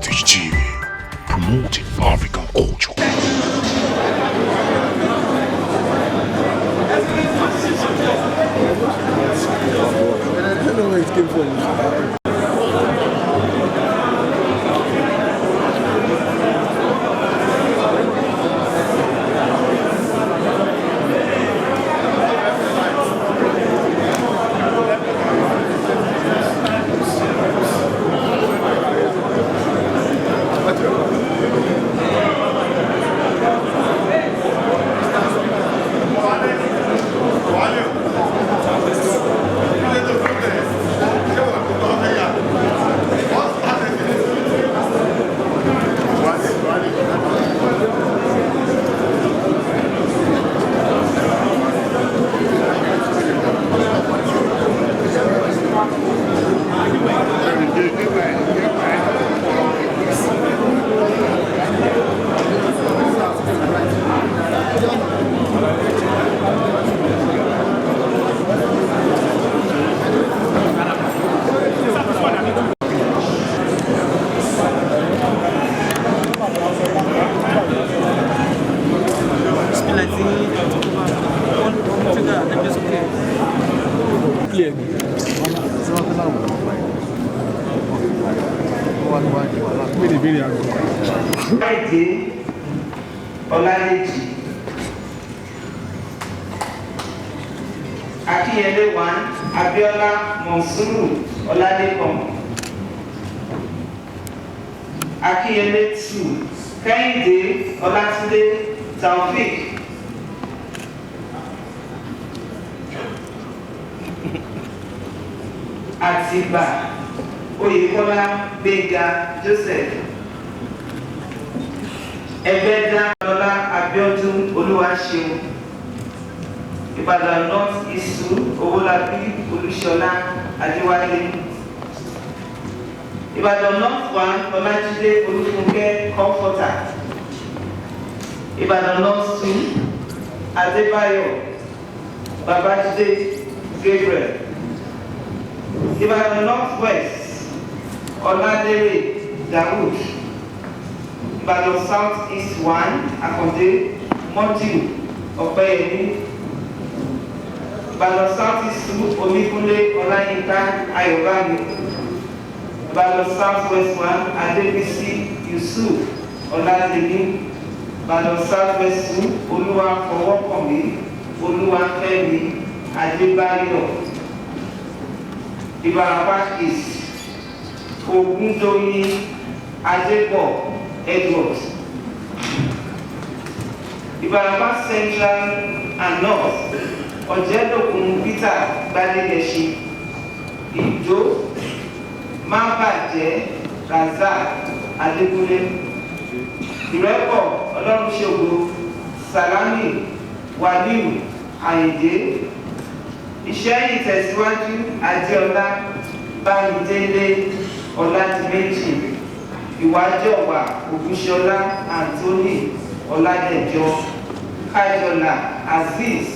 Heritage TV, promoting African culture. I don't know where it came from. Akiyele 1, Abiola Monsuru Oladekan. Akiyele 2, Kehinde Olatunde Taofik. Atiba Oyekola Gbega Joseph. Ebeda Lola Abiodun Oluwaseun. Ibadan North Isu Owolabi Olushola Adewale. Ibadan North 1 Olajide Olufunke Comforter. Ibadan North 2 Adebayo Babajide Gabriel. Ibadan North West Oladere Dawood. Ibadan South East 1 Akonde Motiu Opeyemi. Ibadan South East 2 Omikunle Olayinka Ayobami. Ibadan South West 1 Adebisi Yusuf Olademi. Ibadan South West 2 Oluwa Fowokanmi Oluwafemi Adebayo. Ibadan East Ogundoyin Adebo Edward. Ibadan Central and North Ojedokun Peter Gbadegeshi. Ijo Mabaje Razak Adekunle. Ìrẹ́pọ̀ Ọlọ́runṣògo Salami Waliu Ayinde. Ìṣẹ́yìn Ìtẹ̀síwájú Adéọlá Bámidélé Ọládìméjì. Ìwájọwà Ògúnṣọlá Anthony Ọládẹjọ. Kájọlá Azeez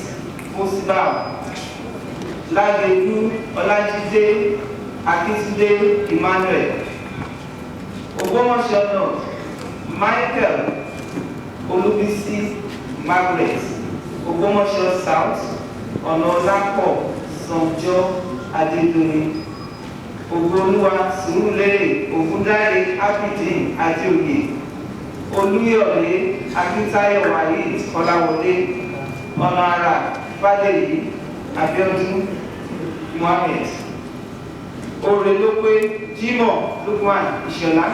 Musbau. Lágẹ̀lú Ọlájídé Akíntúndé Emmanuel. Ògbómọ̀ṣọ́ North Michael Olúbísí Margaret. Ògbómọ̀ṣọ́ South Ọ̀nàọlápọ̀ Sànjọ́ Adédoyin. Ògbóolúwa Sùúrùlérè Ògúndáre Abidin Adéoyè. Olúyọ̀lé Akíntayọ̀ Waheed Kọ́láwọlé. Ọ̀nààrà Fádèyí Abíọ́dún Mohammed. Òrèlópé Jimoh Lukman Ìṣọ̀lá.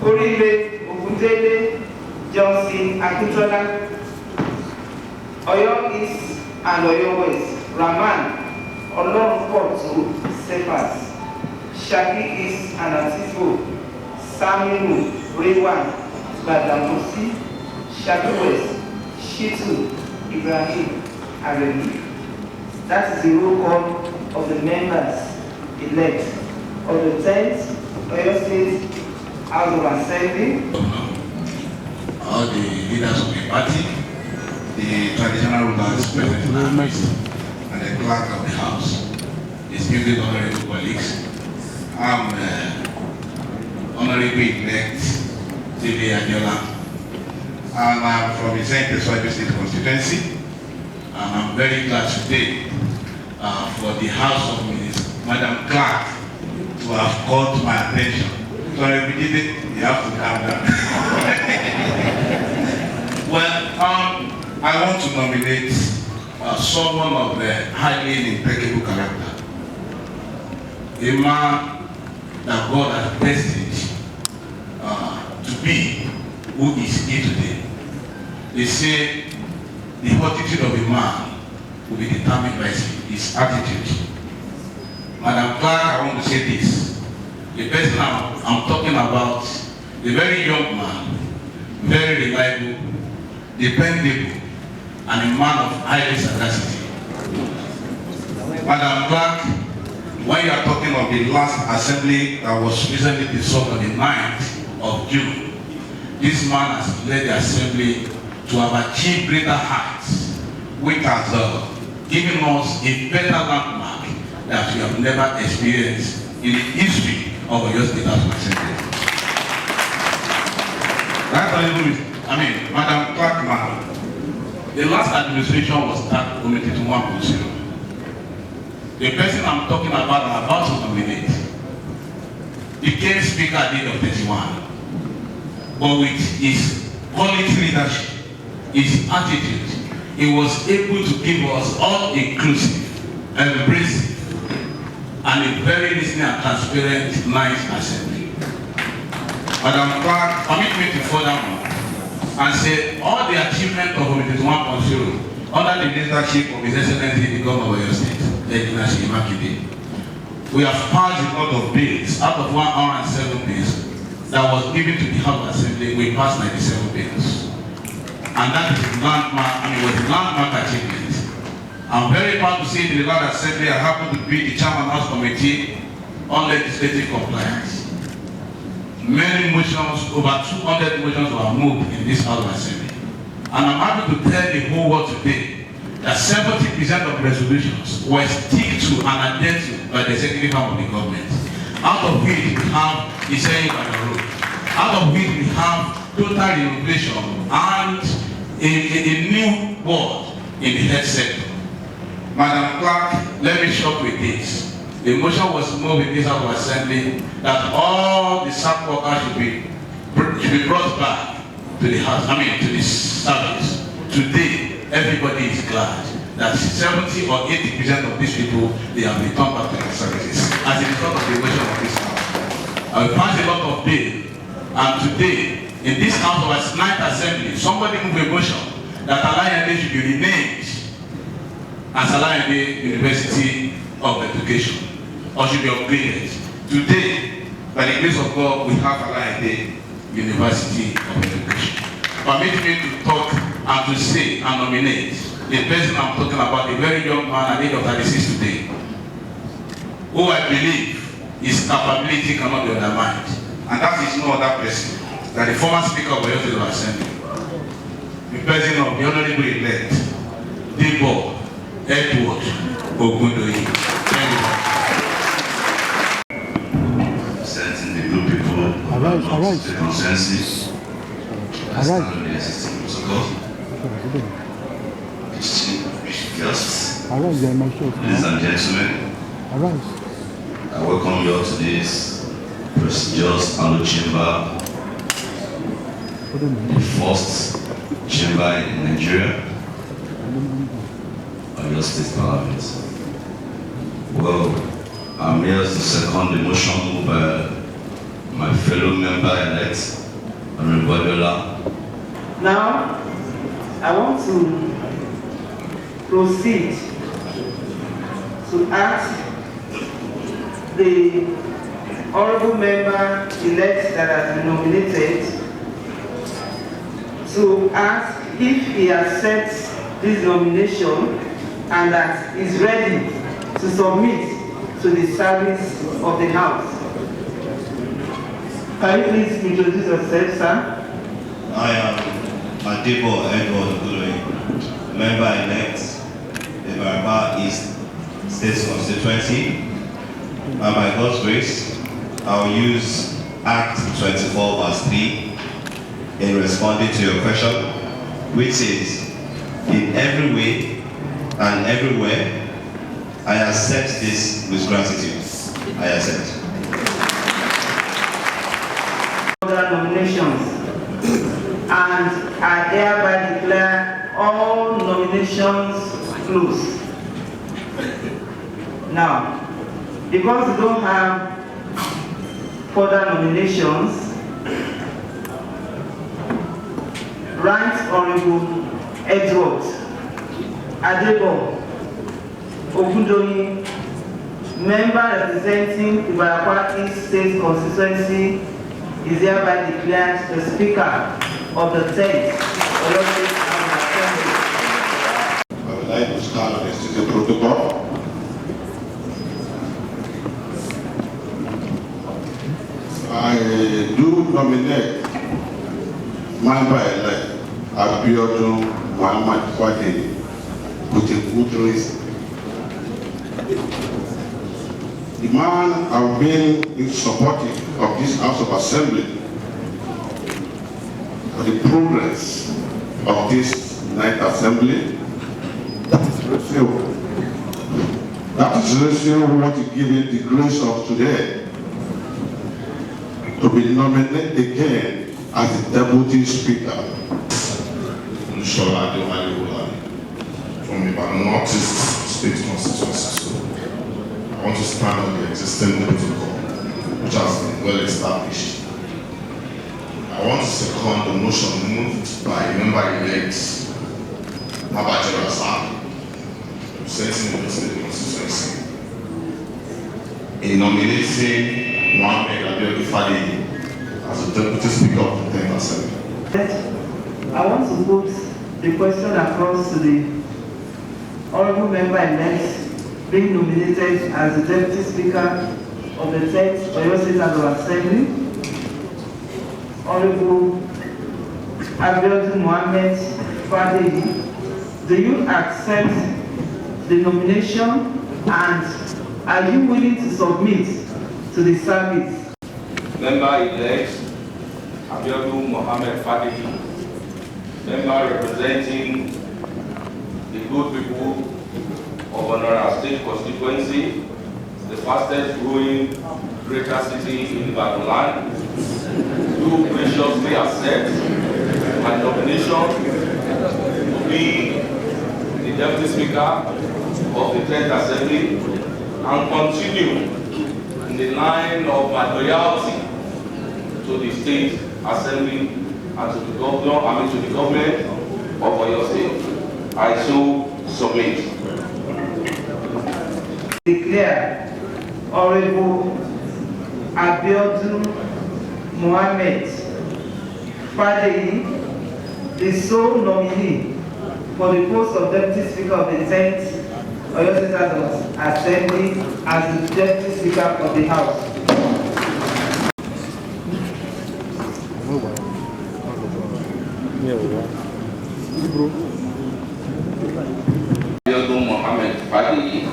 Oríire Ògúndélé Johnson Akíntọ́lá. Ọ̀yọ́ East and Ọ̀yọ́ West Rahman Ọlọ́runpọ̀tó Cephas. Ṣakí East and Atifo Samiru Rewan Gbadamosi. Ṣakí West Shitu Ibrahim Aremi. That is the roll call of the members elect of the 10th Oyo State House of Assembly. All the leaders of the party, the traditional rulers present in our midst, and the clerk of the house, distinguished honorable colleagues. I'm Honorable-elect T.V. Adiola. And I'm from the St. State constituency. And I'm very glad today for the House of Ministers, Madam Clerk, to have caught my attention. So if we did it, you have to calm down. Well, I want to nominate someone of highly impeccable character. A man that God has destined to be who is he today. They say the attitude of a man will be determined by his attitude. Madam Clerk, I want to say this. The person I'm talking about, a very young man, very reliable, dependable, and a man of high sagacity. Madam Clerk, when you are talking of the last assembly that was recently dissolved on the 9th of June, this man has led the assembly to have achieved greater heights, which has given us a better landmark that we have never experienced in the history of Oyo State House of Assembly. Madam Clerk, ma'am, the last administration was that committed to 1.0. The person I'm talking about and about to nominate became Speaker at the age of 31. But with his quality leadership, his attitude, he was able to give us all-inclusive, embracing, and a very listening and transparent, nice assembly. Madam Clerk, permit me to further more and say all the achievement of Committee 1.0 under the leadership of His Excellency the Governor of Oyo State, we have passed a lot of bills. Out of 107 bills that was given to the House of Assembly, we passed 97 bills. And that is a landmark, was a landmark achievement. I'm very proud to say in the House Assembly, I happen to be the Chairman House Committee on Legislative Compliance. Many motions, over 200 motions were moved in this House of Assembly. And I'm happy to tell the whole world today that 70% of resolutions were stick to and adhered to by the executive arm of the government. Out of which we have the saying by the road. Out of which we have total innovation and a new world in the health sector. Madam Clerk, let me shock with this. The motion was moved in this House of Assembly that all the SAP workers should be brought back to the house, to the service. Today, everybody is glad that 70 or 80% of these people, they have returned back to their services as a result of the motion of this House. I will pass a lot of bill, and today, in this House of 9th Assembly, somebody moved a motion that Alayande should be renamed as Alayande University of Education, or should be upgraded. Today, by the grace of God, we have Alayande University of Education. Permit me to talk and to say and nominate the person I'm talking about, a very young man at the age of 36 today, who I believe his capability cannot be undermined. And that is no other person than the former Speaker of the Oyo State Assembly, the President of the Honorable-elect Debo Edward Ogundoyi. Representing the good people of the consensus. Guests, ladies and gentlemen, I welcome you all to this prestigious Alo Chamber, the first chamber in Nigeria, Oyo State Parliament. Well, I'm here to second the motion moved by my fellow member-elect, Honorable Adiola. Now, I want to proceed to ask the honorable member-elect that has been nominated to ask if he accepts this nomination and that is ready to submit to the service of the House. Can you please introduce yourself, sir? I am Debo Edward Ogundoyi, member-elect, the Baraba East State Constituency, and by God's grace, I will use Act 24 verse 3 in responding to your question, which says, in every way and everywhere, I accept this with gratitude. I accept. Other nominations, and I hereby declare all nominations closed. Now, because we don't have further nominations, Right Honorable Edward Adebo Ogundoyin, member representing Ibarapa East State Constituency, is hereby declared the Speaker of the 10th Oyo State House Assembly. I would like to stand on the state protocol. I do nominate member-elect Abiodun Muhammad Fadeni with a good reason. The man have been supportive of this House of Assembly for the progress of this night assembly. That is ratio. That is ratio we want to give it the grace of today to be nominated again as the Deputy Speaker. From the Northeast State Constituency. I want to stand on the existing protocol, which has been well established. I want to second the motion moved by member-elect Babajira Sir, representing the State Constituency, in nominating Mohammed Abiodun Fadeni as the Deputy Speaker of the 10th Assembly. I want to put the question across to the Honorable Member-elect being nominated as the Deputy Speaker of the 10th Oyo State House of Assembly, Honorable Abiodun Mohammed Fadeni. Do you accept the nomination, and are you willing to submit to the service? Member-elect Abiodun Mohammed Fadeni, member representing the good people of Onora State Constituency, the fastest growing greater city in Ibadan land, do graciously accept my nomination to be the Deputy Speaker of the 10th Assembly and continue in the line of my loyalty to the State Assembly and to the governor, to the government of Oyo State. I so submit. Declare Honorable Abiodun Mohammed Fadeni the sole nominee for the post of Deputy Speaker of the 10th Oyo State House of Assembly as the Deputy Speaker of the House. Abiodun Mohammed Fadeni.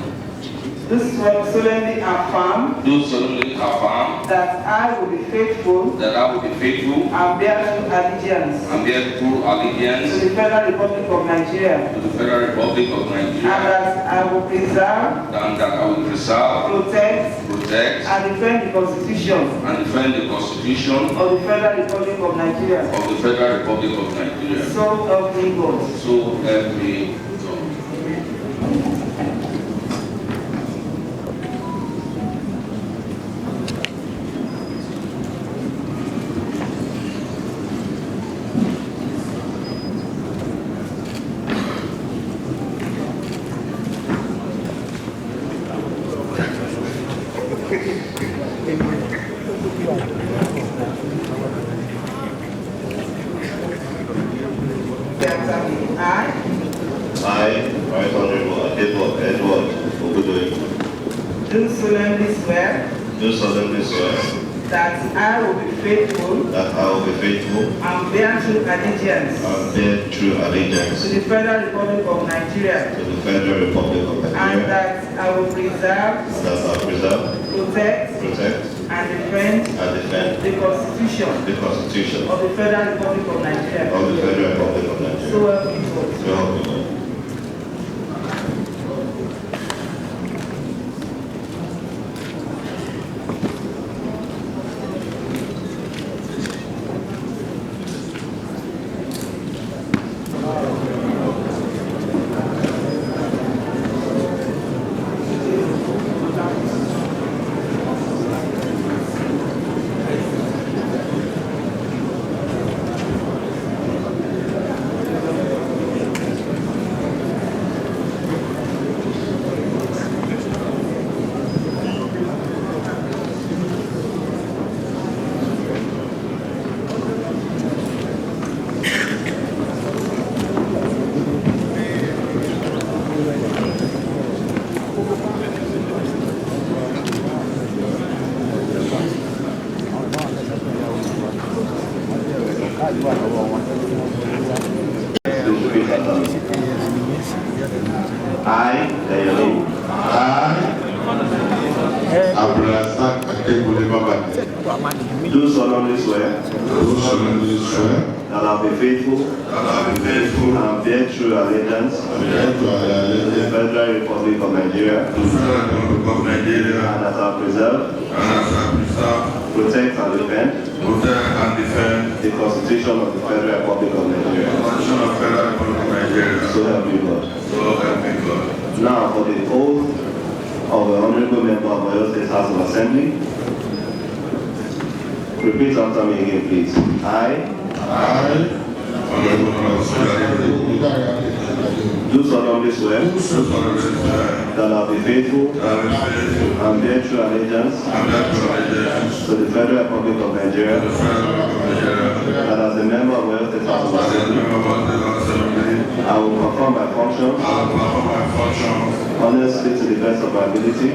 Do solemnly affirm. Do solemnly affirm That I will be faithful. that I will be faithful And bear true allegiance. and bear true allegiance To the Federal Republic of Nigeria. to the Federal Republic of And Nigeria, that I will preserve. and that I will preserve, Protect. protect, And defend the Constitution. and defend the Constitution Of the Federal Republic of Nigeria. of the Federal Republic of Nigeria. So help me God. So help me God. I, Right Honorable Edward Ogundoyin, Do solemnly swear. do solemnly swear That I will be faithful. that I will be faithful And bear true allegiance. and bear true To allegiance the Federal Republic of Nigeria. to the Federal Republic of And Nigeria, that I will preserve. that I will preserve, Protect. protect, And and defend the Constitution of the Federal Republic of Nigeria. So help me God. Do solemnly swear that I will be faithful and bear true allegiance to the Federal Republic of Nigeria, and that I will preserve, protect and defend the Constitution of the Federal Republic of Nigeria. So help me God. Now for the oath of the Honorable Member of Oyo State House of Assembly. Repeat after me again, please. I do solemnly swear that I will be faithful and bear true allegiance to the Federal Republic of Nigeria, that as a member of Oyo State House of Assembly, I will perform my functions honestly to the best of my ability,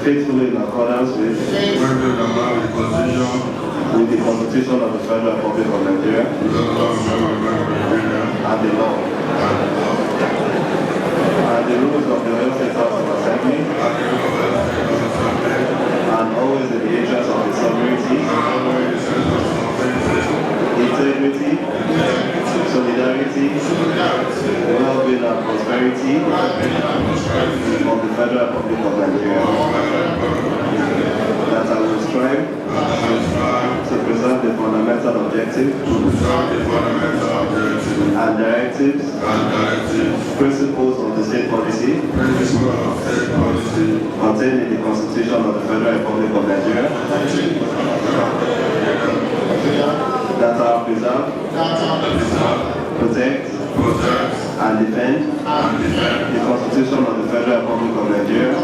faithfully in accordance with the Constitution of the Federal Republic of Nigeria and the law and the rules of the Oyo State House of Assembly, and always in the interest of the sovereignty, integrity, solidarity, well-being and prosperity of the Federal Republic of Nigeria. That I will strive to preserve the fundamental objectives and directives, principles of the state policy contained in the Constitution of the Federal Republic of Nigeria. That I will preserve, protect, and defend the Constitution of the Federal Republic of Nigeria,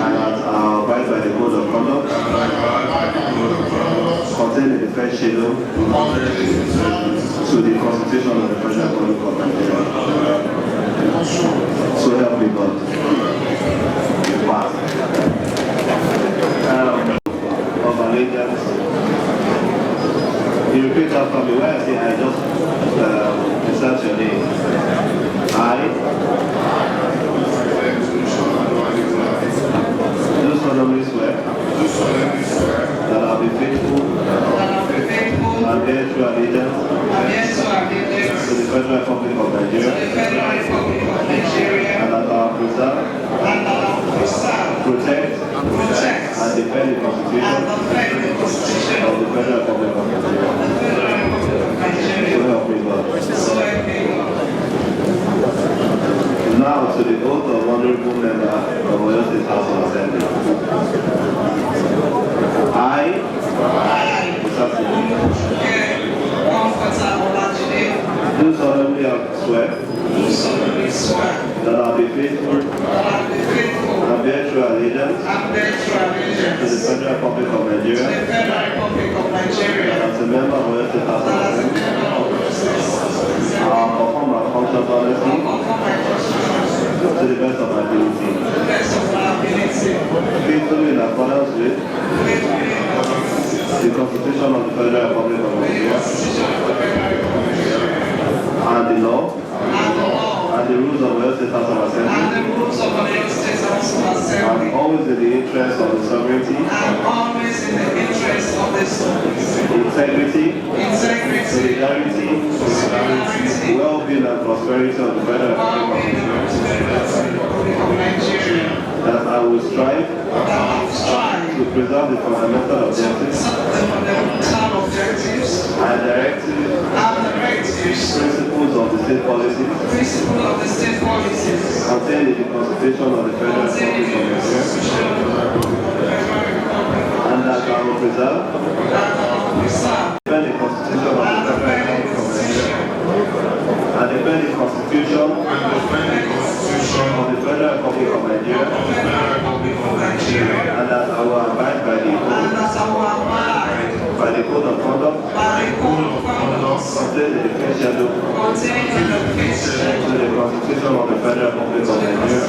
and that I will abide by the code of conduct contained in the first schedule to the Constitution of the Federal Republic of Nigeria. So help me God. Pass. Of allegiance. You repeat after me. Where I say I just insert your name. I do solemnly swear that I will be faithful and bear true allegiance to the Federal Republic of Nigeria, and that I will preserve, protect, and defend the Constitution of the Federal Republic of Nigeria. So help me God. Now to the oath of Honorable Member of Oyo State House of Assembly. I do solemnly swear that I will be faithful and bear true allegiance to the Federal Republic of Nigeria, and as a member of Oyo State House of Assembly, I will perform my functions honestly to the best of my ability, faithfully in accordance with the Constitution of the Federal Republic of Nigeria and the law and the rules of Oyo State House of Assembly, and always always in the interest of the sovereignty, and always in the interest of the integrity, solidarity, well-being and prosperity of the Federal Republic of Nigeria. that I will strive to preserve the fundamental objectives and directives, principles of the state policies contained in the Constitution of the Federal Republic of Nigeria, and that I will preserve defend the Constitution of the Federal Republic of Nigeria, and defend the Constitution of the Federal Republic of Nigeria, and that I will abide by the code of conduct contained in the fifth schedule to the Constitution of the Federal Republic of Nigeria,